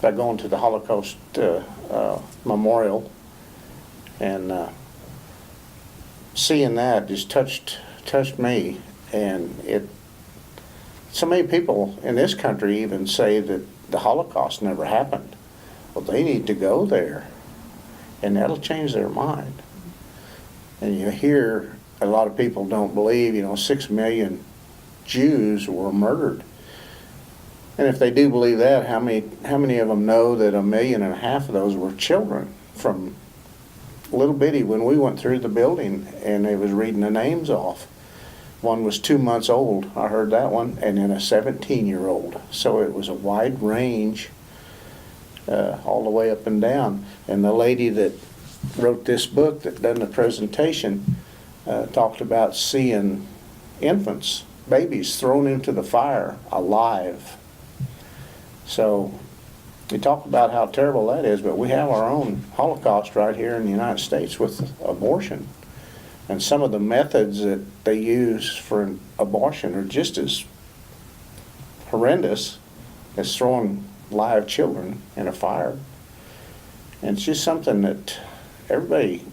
by going to the Holocaust Memorial, and seeing that just touched me. And so many people in this country even say that the Holocaust never happened. Well, they need to go there, and that'll change their mind. And you hear a lot of people don't believe, 6 million Jews were murdered. And if they do believe that, how many of them know that 1.5 million of those were children from little bitty when we went through the building and they was reading the names off? One was 2 months old, I heard that one, and then a 17-year-old. So it was a wide range all the way up and down. And the lady that wrote this book that done the presentation talked about seeing infants, babies thrown into the fire alive. So we talk about how terrible that is, but we have our own Holocaust right here in the United States with abortion. And some of the methods that they use for abortion are just as horrendous as throwing live children in a fire. And it's just something that everybody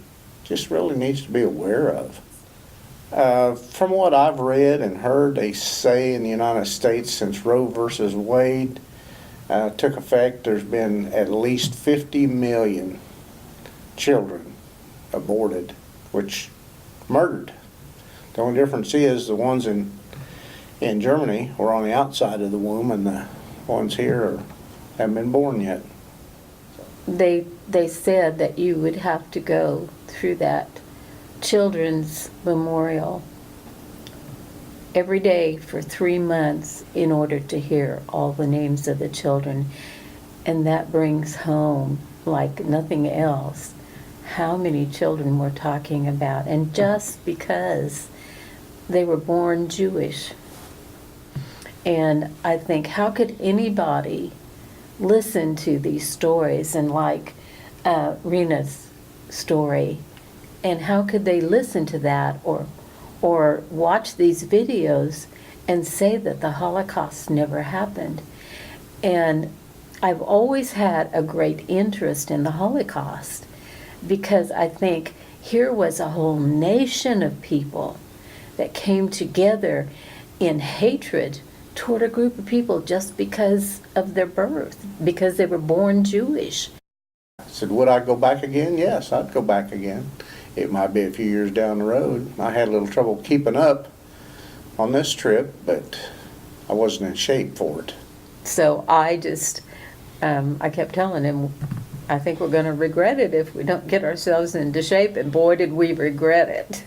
just really needs to be aware of. From what I've read and heard, they say in the United States since Roe versus Wade took effect, there's been at least 50 million children aborted, murdered. The only difference is the ones in Germany were on the outside of the womb, and the ones here haven't been born yet. They said that you would have to go through that children's memorial every day for 3 months in order to hear all the names of the children. And that brings home, like nothing else, how many children we're talking about. And just because they were born Jewish. And I think, how could anybody listen to these stories, and like Rena's story, and how could they listen to that or watch these videos and say that the Holocaust never happened? And I've always had a great interest in the Holocaust, because I think here was a whole nation of people that came together in hatred toward a group of people just because of their birth, because they were born Jewish. I said, would I go back again? Yes, I'd go back again. It might be a few years down the road. I had a little trouble keeping up on this trip, but I wasn't in shape for it. So I just, I kept telling him, I think we're going to regret it if we don't get ourselves into shape, and boy did we regret it.